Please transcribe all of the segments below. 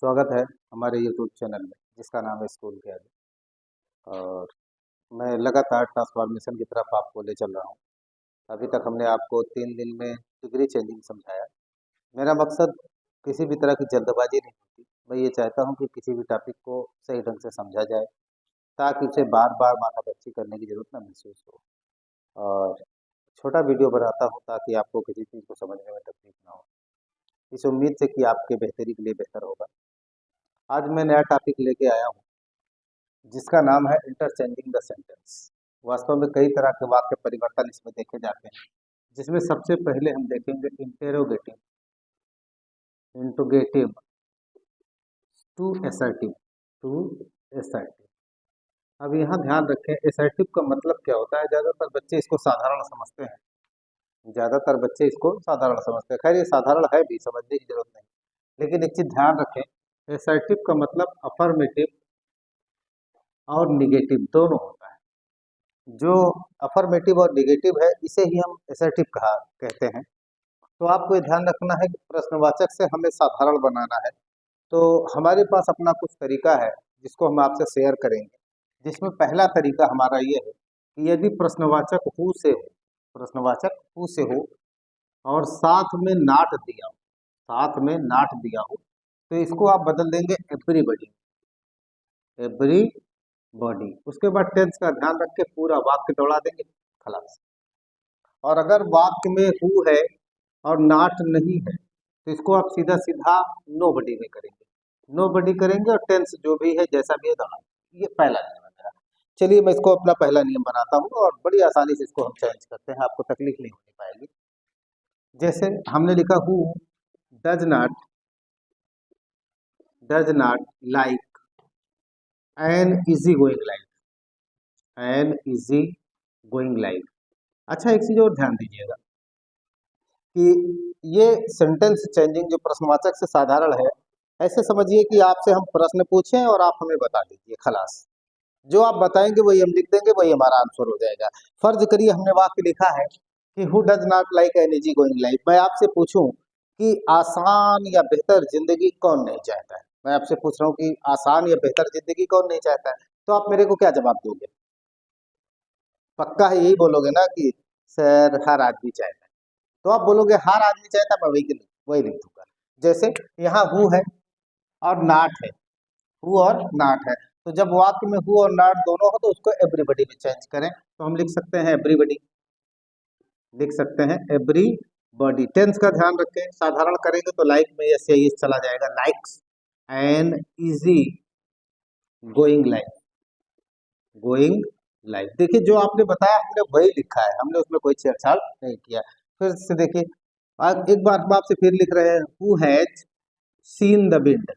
स्वागत है हमारे यूट्यूब चैनल में जिसका नाम है स्कूल के आगे। और मैं लगातार ट्रांसफॉर्मेशन की तरफ आपको ले चल रहा हूँ। अभी तक हमने आपको 3 दिन में डिग्री चेंजिंग समझाया। मेरा मकसद किसी भी तरह की जल्दबाजी नहीं होती। मैं ये चाहता हूँ कि किसी भी टॉपिक को सही ढंग से समझा जाए ताकि उसे बार बार माथापच्ची करने की जरूरत ना महसूस हो। और छोटा वीडियो बनाता हूँ ताकि आपको किसी चीज़ को समझने में तकलीफ ना हो, इस उम्मीद से कि आपके बेहतरी के लिए बेहतर होगा। आज मैं नया टॉपिक लेके आया हूँ जिसका नाम है इंटरचेंजिंग द सेंटेंस। वास्तव में कई तरह के वाक्य परिवर्तन इसमें देखे जाते हैं, जिसमें सबसे पहले हम देखेंगे interrogative, interrogative to assertive, to assertive. अब यहाँ ध्यान रखें, एसर्टिव का मतलब क्या होता है। ज़्यादातर बच्चे इसको साधारण समझते हैं, ज़्यादातर बच्चे इसको साधारण समझते हैं। खैर ये साधारण है भी, समझने की जरूरत नहीं। लेकिन एक चीज़ ध्यान रखें, एसर्टिव का मतलब अफर्मेटिव और निगेटिव दोनों होता है। जो अफर्मेटिव और निगेटिव है इसे ही हम एसर्टिव कहा कहते हैं। तो आपको ये ध्यान रखना है कि प्रश्नवाचक से हमें साधारण बनाना है। तो हमारे पास अपना कुछ तरीका है जिसको हम आपसे शेयर करेंगे, जिसमें पहला तरीका हमारा ये है कि यदि प्रश्नवाचक हु से हो, प्रश्नवाचक हु से हो और साथ में नाट दिया हो, साथ में नाट दिया हो, तो इसको आप बदल देंगे एवरीबॉडी, एवरीबॉडी। उसके बाद टेंस का ध्यान रख के पूरा वाक्य दौड़ा देंगे, खलास। और अगर वाक्य में हु है और नाट नहीं है तो इसको आप सीधा सीधा नोबडी में करेंगे, नोबडी करेंगे और टेंस जो भी है जैसा भी है दौड़ा। ये पहला नियम है मेरा। चलिए मैं इसको अपना पहला नियम बनाता हूँ और बड़ी आसानी से इसको हम चेंज करते हैं, आपको तकलीफ नहीं होनी पाएगी। जैसे हमने लिखा who does not like an easy going life, an easy going life. अच्छा एक चीज और ध्यान दीजिएगा कि ये सेंटेंस चेंजिंग जो प्रश्नवाचक से साधारण है, ऐसे समझिए कि आपसे हम प्रश्न पूछें और आप हमें बता दीजिए, खलास। जो आप बताएंगे वही हम लिख देंगे, वही हमारा आंसर हो जाएगा। फर्ज करिए हमने वाक्य लिखा है कि who does not like an easy going life. मैं आपसे पूछूं कि आसान या बेहतर जिंदगी कौन नहीं चाहता है। मैं आपसे पूछ रहा हूँ कि आसान या बेहतर जिंदगी कौन नहीं चाहता है, तो आप मेरे को क्या जवाब दोगे? पक्का है यही बोलोगे ना कि सर हर आदमी चाहता है। तो आप बोलोगे हर आदमी चाहता, मैं वही लिख दूंगा। जैसे यहाँ हु है और नाट है, हु और नाट है, तो जब वाक्य में हु और नाट दोनों हो तो उसको एवरीबॉडी में चेंज करें, तो हम लिख सकते हैं एवरीबॉडी, लिख सकते हैं एवरीबॉडी। टेंस का ध्यान रखें, साधारण करेंगे तो लाइक में यस या यस चला जाएगा, likes an easy going life, going life. देखिए जो आपने बताया हमने वही लिखा है, हमने उसमें कोई छेड़छाड़ नहीं किया। फिर से देखिए, आज एक बार हम आपसे फिर लिख रहे हैं, who has seen the wind,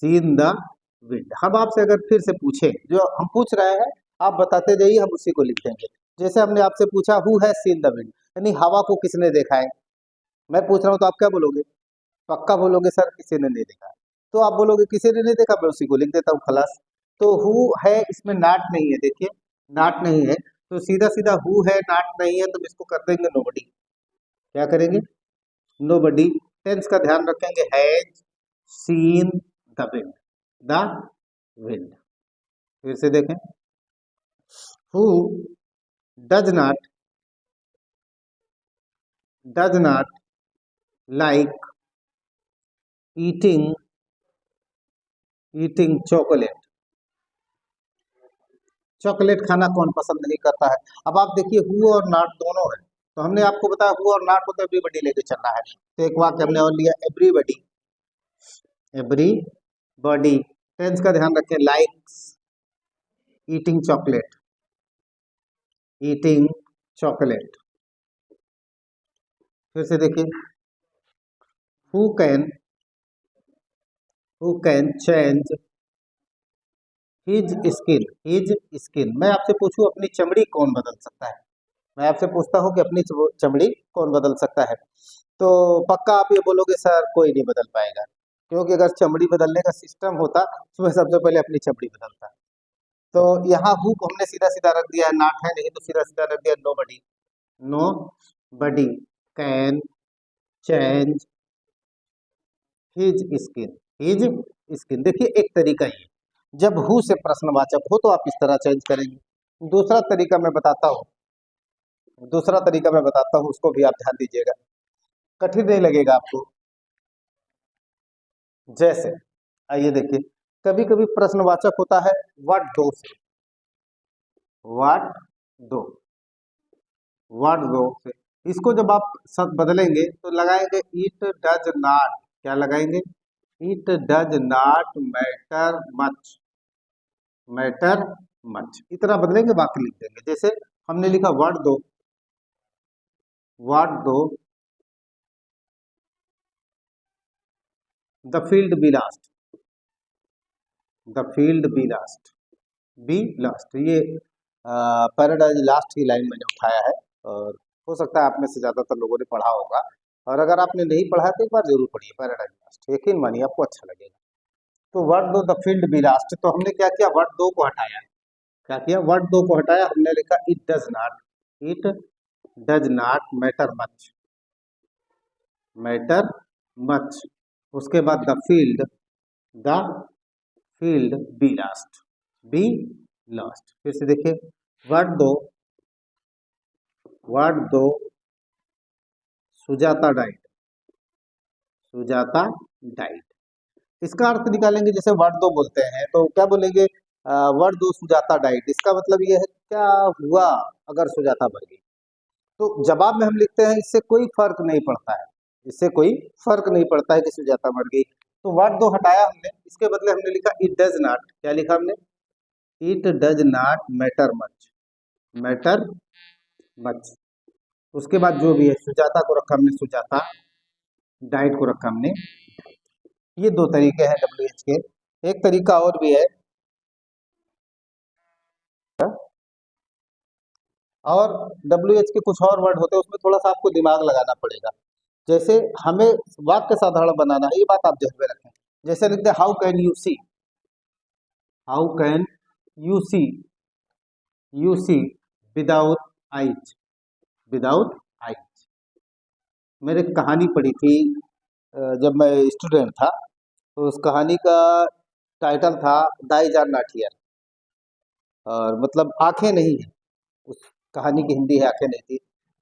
seen the wind. हम आपसे अगर फिर से पूछे, जो हम पूछ रहे हैं आप बताते जाइए, हम उसी को लिख देंगे। जैसे हमने आपसे पूछा who has seen the wind, यानी हवा को किसने देखा है। मैं पूछ रहा हूँ तो आप क्या बोलोगे? पक्का बोलोगे सर किसी ने नहीं देखा। तो आप बोलोगे किसी ने नहीं देखा, मैं उसी को लिख देता हूँ, खलास। तो हु है, इसमें नाट नहीं है, देखिए नाट नहीं है, तो सीधा सीधा हु है नाट नहीं है, तो इसको कर देंगे नोबडी। क्या करेंगे? नोबडी। टेंस का ध्यान रखेंगे, has seen the wind, the wind. फिर से देखें, who does not like eating eating chocolate, chocolate खाना कौन पसंद नहीं करता है। अब आप देखिए हु और नॉट दोनों है, तो हमने आपको बताया हु और नॉट को तो एवरीबॉडी लेके चलना है, तो एक वाक्य हमने और लिया एवरीबॉडी, एवरीबॉडी। टेंस का ध्यान रखें, likes eating chocolate, eating chocolate. फिर से देखिए, who can change his skin, his skin. मैं आपसे पूछूं अपनी चमड़ी कौन बदल सकता है, मैं आपसे पूछता हूँ कि अपनी चमड़ी कौन बदल सकता है, तो पक्का आप ये बोलोगे सर कोई नहीं बदल पाएगा, क्योंकि अगर चमड़ी बदलने का सिस्टम होता तो मैं सबसे पहले अपनी चमड़ी बदलता। तो यहाँ हु को हमने सीधा सीधा रख दिया है, नाट है नहीं तो सीधा सीधा रख दिया nobody, nobody can change his skin, his skin. देखिए एक तरीका ये, जब हु से प्रश्नवाचक हो तो आप इस तरह चेंज करेंगे। दूसरा तरीका मैं बताता हूँ, दूसरा तरीका मैं बताता हूँ, उसको भी आप ध्यान दीजिएगा, कठिन नहीं लगेगा आपको। जैसे आइए देखिए, कभी कभी प्रश्नवाचक होता है व्हाट दो से, व्हाट दो, व्हाट दो से। इसको जब आप सब बदलेंगे तो लगाएंगे इट डज नॉट, क्या लगाएंगे, it does not matter much, matter much, इतना बदलेंगे बाकी लिख देंगे। जैसे हमने लिखा what though, what though the field be lost, the field be lost, be lost, ये पैराडाइज लास्ट की लाइन मैंने उठाया है, और हो सकता है आप में से ज्यादातर लोगों ने पढ़ा होगा, और अगर आपने नहीं पढ़ा तो एक बार जरूर पढ़िए पैराडाइज लास्ट, यकीन मानिए आपको अच्छा लगेगा। तो what though the field be last, तो हमने क्या किया, व्हाट दो को हटाया, क्या किया, व्हाट दो को हटाया, हमने लिखा it does not, it does not matter much, matter much. उसके बाद the field be lost, be lost. फिर से देखिए, व्हाट दो, व्हाट दो सुजाता डाइट, सुजाता डाइट। इसका अर्थ निकालेंगे, जैसे व्हाट दो बोलते हैं तो क्या बोलेंगे, व्हाट दो सुजाता डाइट, इसका मतलब ये है क्या हुआ अगर सुजाता मर गई। तो जवाब में हम लिखते हैं इससे कोई फर्क नहीं पड़ता है, इससे कोई फर्क नहीं पड़ता है कि सुजाता मर गई। तो व्हाट दो हटाया हमने, इसके बदले हमने लिखा इट डज नॉट, क्या लिखा हमने, it does not matter much, matter much. उसके बाद जो भी है, सुजाता को रखा हमने सुजाता, डाइट को रखा हमने। ये दो तरीके हैं डब्ल्यू एच के। एक तरीका और भी है, और डब्ल्यू एच के कुछ और वर्ड होते हैं, उसमें थोड़ा सा आपको दिमाग लगाना पड़ेगा। जैसे हमें वाक्य साधारण बनाना है, ये बात आप ध्यान में रखें। जैसे लिखते हैं how can you see, how can you see, you see without eyes, without eyes. मैंने एक कहानी पढ़ी थी जब मैं स्टूडेंट था, तो उस कहानी का टाइटल था दाई जान नॉट हियर, और मतलब आंखें नहीं है, उस कहानी की हिंदी है आंखें नहीं थी।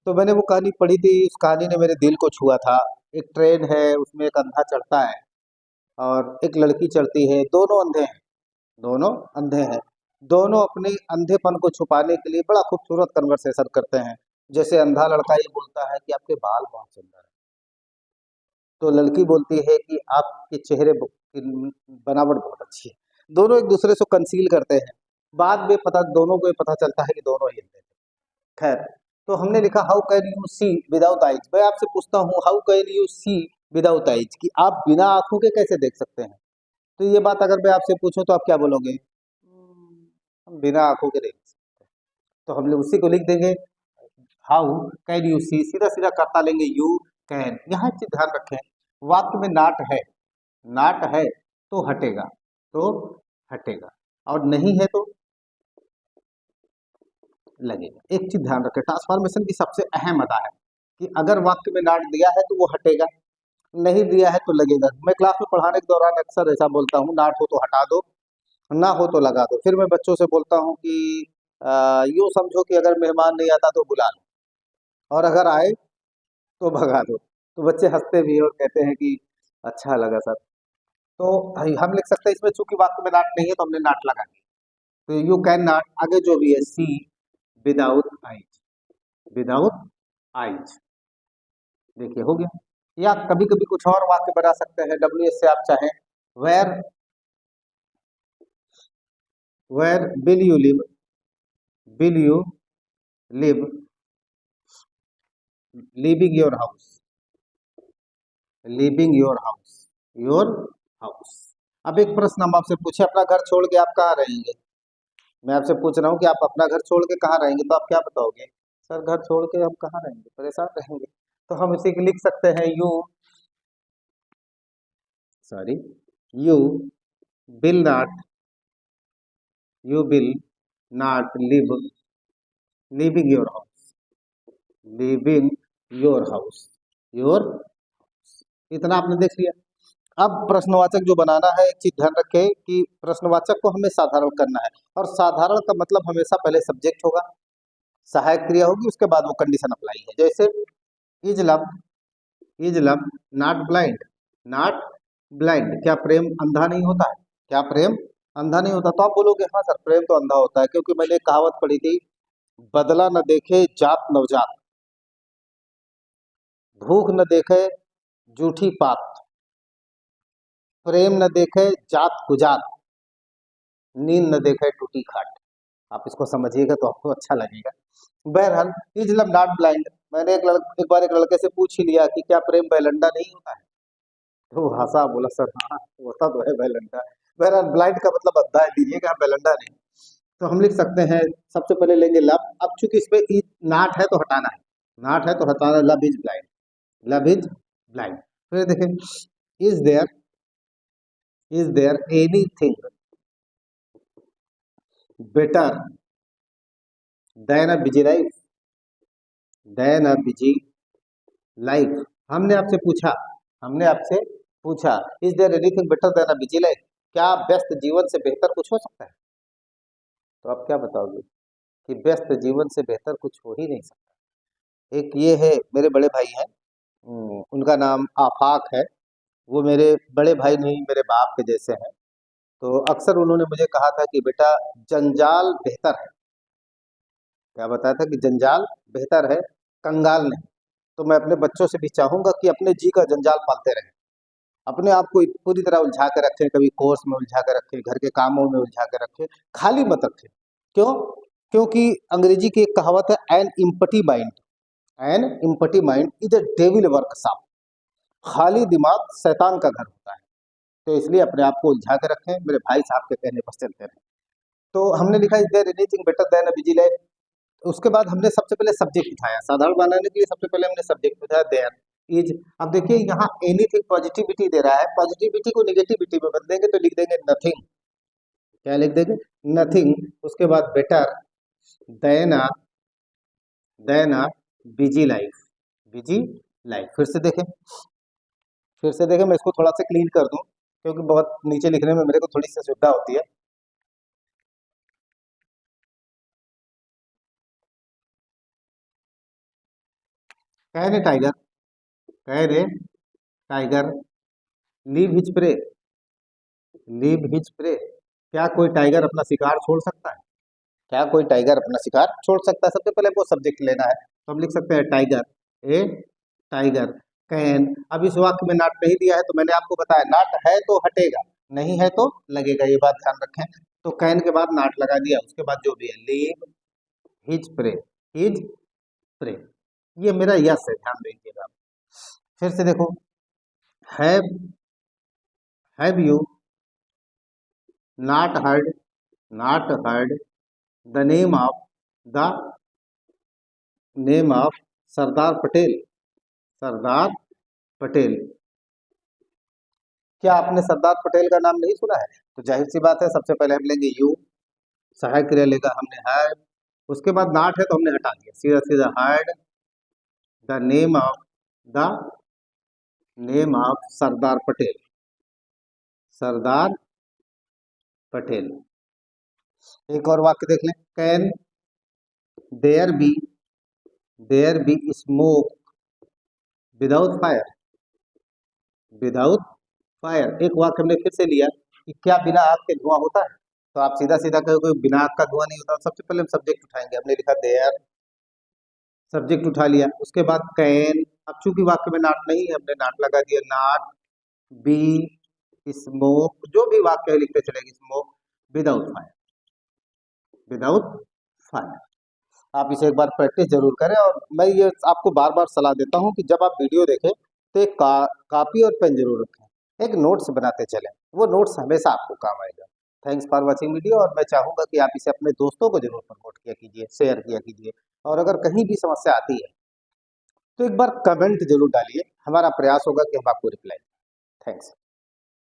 तो मैंने वो कहानी पढ़ी थी, उस कहानी ने मेरे दिल को छुआ था। एक ट्रेन है, उसमें एक अंधा चढ़ता है और एक लड़की चढ़ती है, दोनों अंधे हैं, दोनों अंधे हैं। दोनों अपने अंधेपन को छुपाने के लिए बड़ा खूबसूरत कन्वर्सेशन करते हैं। जैसे अंधा लड़का ये बोलता है कि आपके बाल बहुत सुंदर है, तो लड़की बोलती है कि आपके चेहरे की बनावट बहुत अच्छी है। दोनों एक दूसरे से कंसील करते हैं, बाद में पता, दोनों को ये पता चलता है कि दोनों ही अंधे थे। खैर, तो हमने लिखा how can you see without eyes. मैं आपसे पूछता हूँ how can you see without eyes, कि आप बिना आंखों के कैसे देख सकते हैं। तो ये बात अगर मैं आपसे पूछूं तो आप क्या बोलोगे, हम बिना आंखों के देख सकते हैं। तो हम लोग उसी को लिख देंगे, हाउ कैन यू सी, सीधा सीधा करता लेंगे यू कैन। यहाँ एक चीज ध्यान रखें, वाक्य में नाट है, नाट है तो हटेगा, तो हटेगा, और नहीं है तो लगेगा। एक चीज ध्यान रखें, ट्रांसफॉर्मेशन की सबसे अहम अदा है कि अगर वाक्य में नाट दिया है तो वो हटेगा, नहीं दिया है तो लगेगा। मैं क्लास में पढ़ाने के दौरान अक्सर ऐसा बोलता हूँ, नाट हो तो हटा दो, ना हो तो लगा दो। फिर मैं बच्चों से बोलता हूँ कि यूँ समझो कि अगर मेहमान नहीं आता तो बुला लो, और अगर आए तो भगा दो। तो बच्चे हंसते भी हैं और कहते हैं कि अच्छा लगा सर। तो हम लिख सकते हैं इसमें, चूंकि वाक्य में नाट नहीं है तो हमने नाट लगा दिया। तो यू कैन नॉट, आगे जो भी है सी विदाउट आइज, विदाउट आइज। देखिए हो गया। या कभी कभी कुछ और वाक्य बना सकते हैं डब्ल्यू एस से आप चाहें, where, where will you live, will you live, living your house, living your house, your house. अब एक प्रश्न हम आपसे पूछे, अपना घर छोड़ के आप कहाँ रहेंगे। मैं आपसे पूछ रहा हूँ कि आप अपना घर छोड़ के कहाँ रहेंगे, तो आप क्या बताओगे, सर घर छोड़ के हम कहाँ रहेंगे, परेशान रहेंगे। तो हम इसी को लिख सकते हैं, you, sorry, you will not, you will not live, living your house, living your house, your, इतना आपने देख लिया। अब प्रश्नवाचक जो बनाना है, एक चीज ध्यान रखें कि प्रश्नवाचक को हमें साधारण करना है, और साधारण का मतलब हमेशा पहले सब्जेक्ट होगा, सहायक क्रिया होगी, उसके बाद वो कंडीशन अप्लाई है। जैसे is love, is love not blind, not blind, क्या प्रेम अंधा नहीं होता है? क्या प्रेम अंधा नहीं होता? तो आप बोलोगे हाँ सर, प्रेम तो अंधा होता है, क्योंकि मैंने एक कहावत पढ़ी थी, बदला न देखे जात नवजात, भूख न देखे जूठी पात, प्रेम न देखे जात कुजात, नींद न देखे टूटी खाट। आप इसको समझिएगा तो आपको अच्छा लगेगा। बहरहाल इज लव नॉट ब्लाइंड, मैंने एक बार एक लड़के से पूछ ही लिया कि क्या प्रेम बैलंडा नहीं होता है? तो वो हंसा, बोला सर हाँ होता तो है बैलंडा। बहरहाल ब्लाइंड का मतलब अंधा है, लीजिएगा, बैलंडा नहीं। तो हम लिख सकते हैं, सबसे पहले लेंगे लव। अब चूंकि इसमें इज नाट है तो हटाना है, नाट है तो हटाना, love is blind, love is blind. फिर देखें, is there anything better than a busy life, than a busy life. हमने आपसे पूछा, हमने आपसे पूछा, is there anything better than a busy life, क्या व्यस्त जीवन से बेहतर कुछ हो सकता है? तो आप क्या बताओगे कि व्यस्त जीवन से बेहतर कुछ हो ही नहीं सकता। एक ये है, मेरे बड़े भाई हैं, उनका नाम आफाक है। वो मेरे बड़े भाई नहीं, मेरे बाप के जैसे हैं। तो अक्सर उन्होंने मुझे कहा था कि बेटा, जंजाल बेहतर है। क्या बताया था कि जंजाल बेहतर है, कंगाल नहीं। तो मैं अपने बच्चों से भी चाहूंगा कि अपने जी का जंजाल पालते रहें, अपने आप को पूरी तरह उलझा के रखें, कभी कोर्स में उलझा के रखें, घर के कामों में उलझा के रखें, खाली मत रखें। क्यों? क्योंकि अंग्रेजी की एक कहावत है, an empty mind, an empty mind is a devil workshop, खाली दिमाग शैतान का घर होता है। तो इसलिए अपने आप को उलझा के रखें, मेरे भाई साहब के कहने पर चलते रहें। तो हमने लिखा is there anything better than a busy life. उसके बाद हमने सबसे पहले सब्जेक्ट उठाया, साधारण बनाने के लिए सबसे पहले हमने सब्जेक्ट उठाया देयर इज। अब देखिए यहाँ एनीथिंग पॉजिटिविटी दे रहा है, पॉजिटिविटी को निगेटिविटी में बदलेंगे तो लिख देंगे नथिंग। क्या लिख देंगे? नथिंग। उसके बाद better than a, than a busy life, busy life. फिर से देखें, मैं इसको थोड़ा सा क्लीन कर दूं, क्योंकि बहुत नीचे लिखने में मेरे को थोड़ी सी असुविधा होती है। कह रहे टाइगर, कह रहे tiger leave his pray, leave his pray, क्या कोई टाइगर अपना शिकार छोड़ सकता है? क्या कोई टाइगर अपना शिकार छोड़ सकता है? सबसे पहले वो सब्जेक्ट लेना है, तो हम लिख सकते हैं टाइगर, ए टाइगर कैन। अब इस वाक्य में नाट नहीं दिया है, तो मैंने आपको बताया नाट है तो हटेगा, नहीं है तो लगेगा, ये बात ध्यान रखें। तो कैन के बाद नाट लगा दिया, उसके बाद जो भी है, leave his prey, his prey, ये मेरा यस है, ध्यान दीजिएगा। फिर से देखो, have have you not heard, not heard the name of Sardar Patel, Sardar Patel, क्या आपने सरदार पटेल का नाम नहीं सुना है? तो जाहिर सी बात है, सबसे पहले हम लेंगे यू, सहायक क्रिया लेगा हमने हैव, उसके बाद नाट है तो हमने हटा दिया, सीधा सीधा heard the name of Sardar Patel, Sardar Patel. एक और वाक्य देख लें, can there be, there be smoke without fire, without fire. एक वाक्य हमने फिर से लिया कि क्या बिना आग के धुआं होता है? तो आप सीधा सीधा कहोगे बिना आग का धुआं नहीं होता। सबसे पहले हम सब्जेक्ट उठाएंगे, हमने लिखा देयर, सब्जेक्ट उठा लिया, उसके बाद कैन। अब चूंकि वाक्य में नाट नहीं है, हमने नाट लगा दिया, नाट बी स्मोक, जो भी वाक्य है लिखते चलेंगे, smoke without fire, without fire. आप इसे एक बार प्रैक्टिस जरूर करें, और मैं ये आपको बार बार सलाह देता हूं कि जब आप वीडियो देखें तो एक कॉपी और पेन जरूर रखें, एक नोट्स बनाते चलें, वो नोट्स हमेशा आपको काम आएगा। थैंक्स फॉर वॉचिंग वीडियो, और मैं चाहूंगा कि आप इसे अपने दोस्तों को जरूर प्रमोट किया कीजिए, शेयर किया कीजिए, और अगर कहीं भी समस्या आती है तो एक बार कमेंट जरूर डालिए, हमारा प्रयास होगा कि हम आपको रिप्लाई। थैंक्स।